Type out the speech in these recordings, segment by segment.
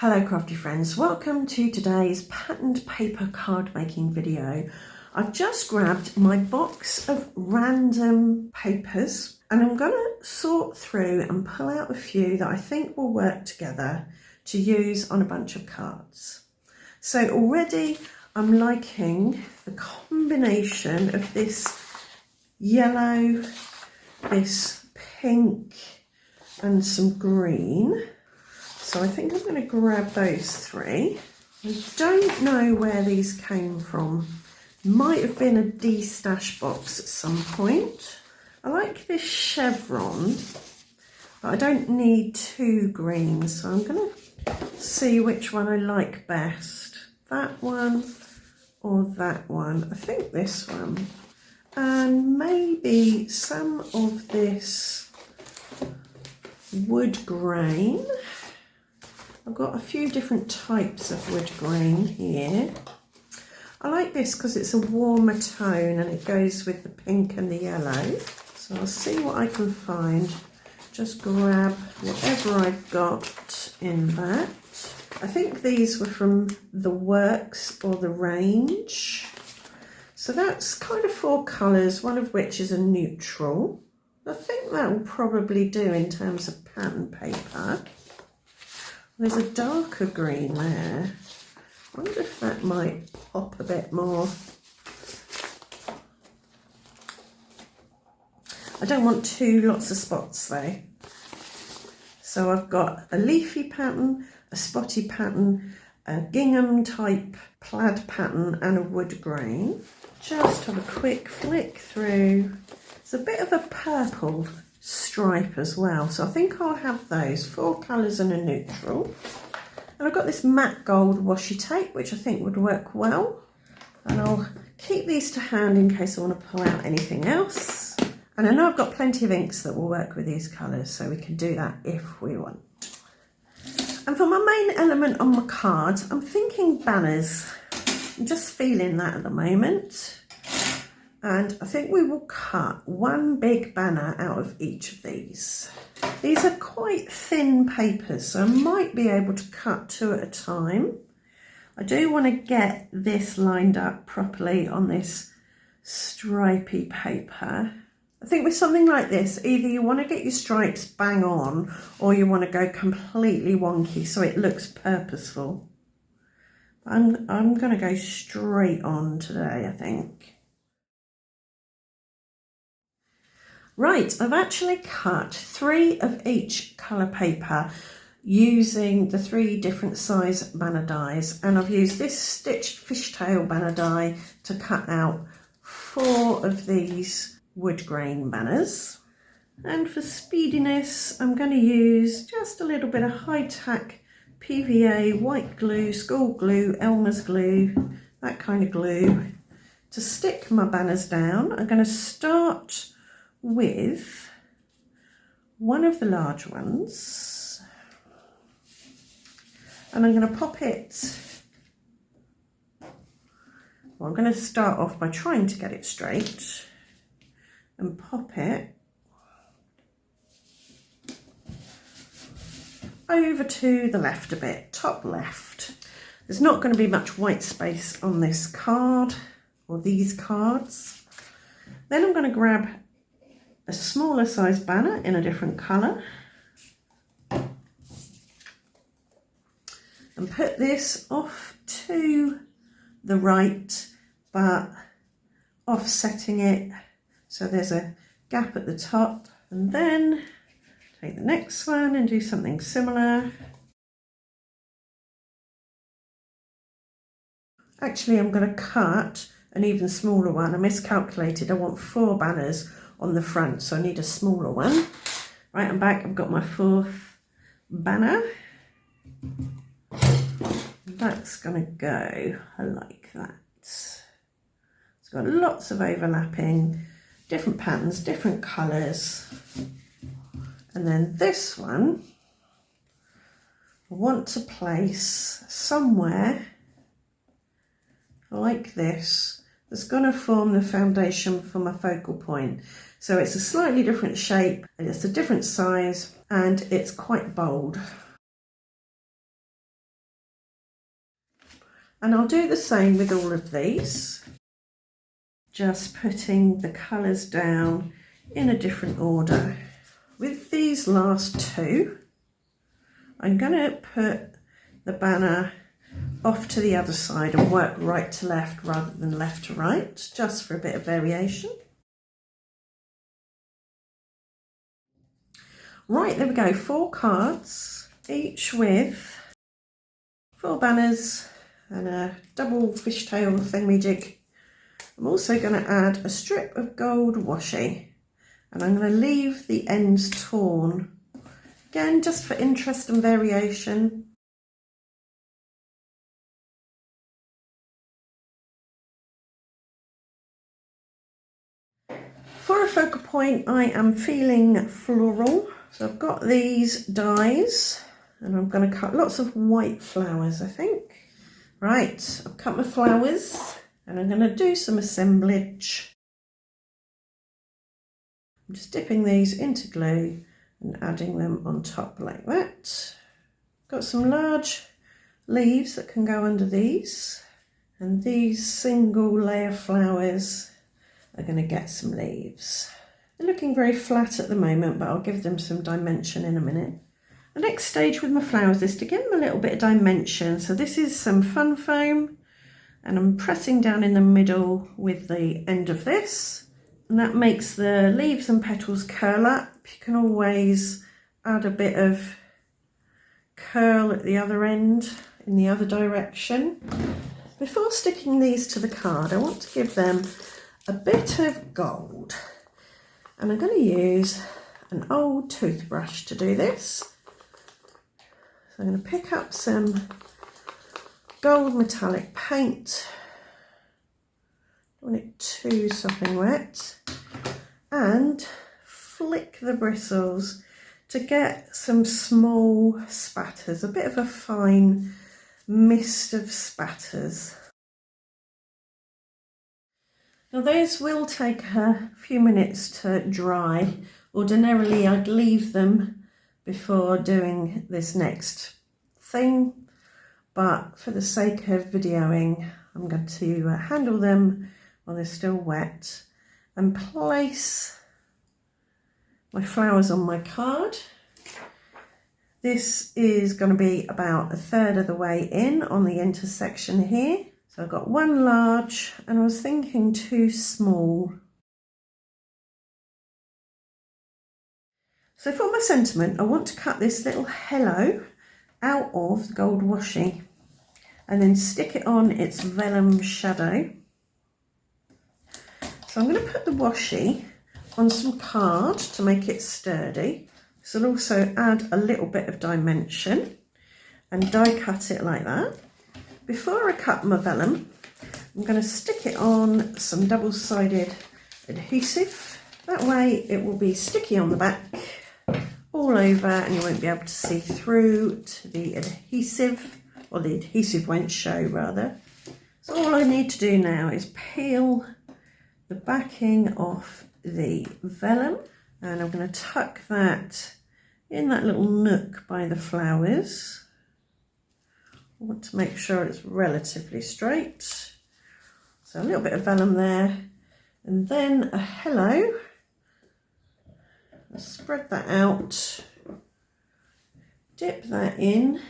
Hello crafty friends, welcome to today's patterned paper card making video. I've just grabbed my box of random papers and I'm going to sort through and pull out a few that I think will work together to use on a bunch of cards. So already I'm liking the combination of this yellow, this pink and some green. So I think I'm going to grab those three. I don't know where these came from. Might have been a D-stash box at some point. I like this chevron, but I don't need two greens. So I'm going to see which one I like best. That one or that one. I think this one. And maybe some of this wood grain. I've got a few different types of wood grain here. I like this because it's a warmer tone and it goes with the pink and the yellow. So I'll see what I can find. Just grab whatever I've got in that. I think these were from the Works or the range. So that's kind of four colours, one of which is a neutral. I think that will probably do in terms of pattern paper. There's a darker green there. I wonder if that might pop a bit more. I don't want lots of spots though. So I've got a leafy pattern, a spotty pattern, a gingham type plaid pattern and a wood grain. Just have a quick flick through. It's a bit of a purple stripe as well, so I think I'll have those four colours and a neutral. And I've got this matte gold washi tape which I think would work well, and I'll keep these to hand in case I want to pull out anything else. And I know I've got plenty of inks that will work with these colours, so we can do that if we want. And for my main element on my card, I'm thinking banners. I'm just feeling that at the moment. And I think we will cut one big banner out of each of these. These are quite thin papers, so I might be able to cut two at a time. I do want to get this lined up properly on this stripy paper. I think with something like this, either you want to get your stripes bang on or you want to go completely wonky so it looks purposeful. I'm going to go straight on today, I think. Right, I've actually cut three of each colour paper using the three different size banner dies, and I've used this stitched fishtail banner die to cut out four of these wood grain banners. And for speediness, I'm going to use just a little bit of high-tack PVA, white glue, school glue, Elmer's glue, that kind of glue to stick my banners down. I'm going to start with one of the large ones and I'm going to pop it, well, I'm going to start off by trying to get it straight and pop it over to the left a bit, top left. There's not going to be much white space on this card or these cards. Then I'm going to grab a smaller size banner in a different colour and put this off to the right but offsetting it so there's a gap at the top, and then take the next one and do something similar. Actually, I'm going to cut an even smaller one. I miscalculated. I want four banners on the front, so I need a smaller one. Right, I'm back. I've got my fourth banner. That's gonna go. I like that. It's got lots of overlapping, different patterns, different colours. And then this one, I want to place somewhere like this. That's going to form the foundation for my focal point. So it's a slightly different shape, and it's a different size, and it's quite bold. And I'll do the same with all of these. Just putting the colours down in a different order. With these last two, I'm going to put the banner off to the other side and work right to left rather than left to right, just for a bit of variation. Right, there we go, 4 cards, each with 4 banners and a double fishtail thingamajig. I'm also going to add a strip of gold washi, and I'm going to leave the ends torn, again just for interest and variation. For a focal point, I am feeling floral, so I've got these dies and I'm going to cut lots of white flowers, I think. Right, I've cut my flowers and I'm going to do some assemblage. I'm just dipping these into glue and adding them on top like that. Got some large leaves that can go under these, and these single layer flowers are going to get some leaves. They're looking very flat at the moment, but I'll give them some dimension in a minute. The next stage with my flowers is to give them a little bit of dimension. So this is some fun foam, and I'm pressing down in the middle with the end of this, and that makes the leaves and petals curl up. You can always add a bit of curl at the other end in the other direction. Before sticking these to the card, I want to give them a bit of gold, and I'm going to use an old toothbrush to do this. So I'm going to pick up some gold metallic paint, don't want it too sopping wet, and flick the bristles to get some small spatters, a bit of a fine mist of spatters. Now those will take a few minutes to dry. Ordinarily I'd leave them before doing this next thing, but for the sake of videoing, I'm going to handle them while they're still wet and place my flowers on my card. This is going to be about 1/3 of the way in on the intersection here. So I've got 1 large, and I was thinking 2 small. So for my sentiment, I want to cut this little hello out of the gold washi and then stick it on its vellum shadow. So I'm going to put the washi on some card to make it sturdy. This will also add a little bit of dimension, and die cut it like that. Before I cut my vellum, I'm going to stick it on some double-sided adhesive. That way it will be sticky on the back all over, and you won't be able to see through to the adhesive, or the adhesive won't show rather. So all I need to do now is peel the backing off the vellum, and I'm going to tuck that in that little nook by the flowers. I want to make sure it's relatively straight. So a little bit of vellum there, and then a hello. I'll spread that out, dip that in,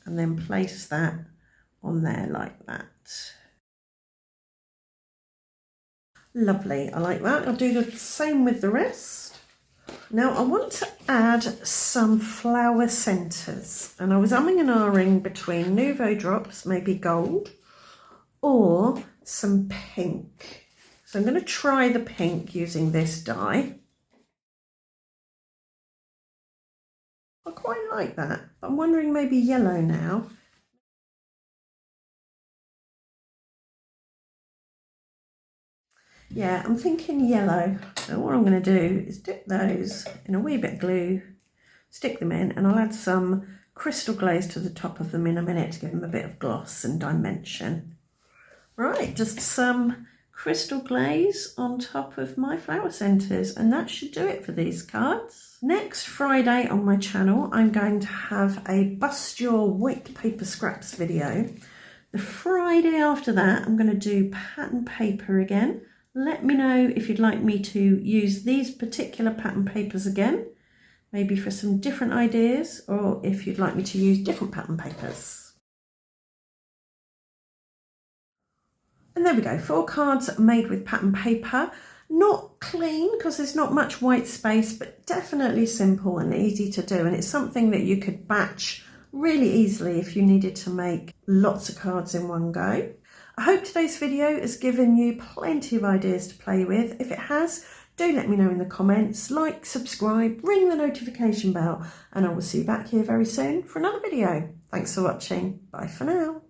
and then place that on there like that. Lovely, I like that. I'll do the same with the rest. Now I want to add some flower centres, and I was umming and ahhing between Nouveau Drops, maybe gold, or some pink. So I'm going to try the pink using this die. I quite like that, but I'm wondering maybe yellow now. Yeah, I'm thinking yellow. So what I'm going to do is dip those in a wee bit of glue, stick them in, and I'll add some crystal glaze to the top of them in a minute to give them a bit of gloss and dimension. Right, just some crystal glaze on top of my flower centres, and that should do it for these cards. Next Friday on my channel I'm going to have a bust your white paper scraps video. The Friday after that I'm going to do pattern paper again. Let me know if you'd like me to use these particular pattern papers again, maybe for some different ideas, or if you'd like me to use different pattern papers. And there we go, 4 cards made with pattern paper. Not clean because there's not much white space, but definitely simple and easy to do. And it's something that you could batch really easily if you needed to make lots of cards in one go. I hope today's video has given you plenty of ideas to play with. If it has, do let me know in the comments. Like, subscribe, ring the notification bell, and I will see you back here very soon for another video. Thanks for watching. Bye for now.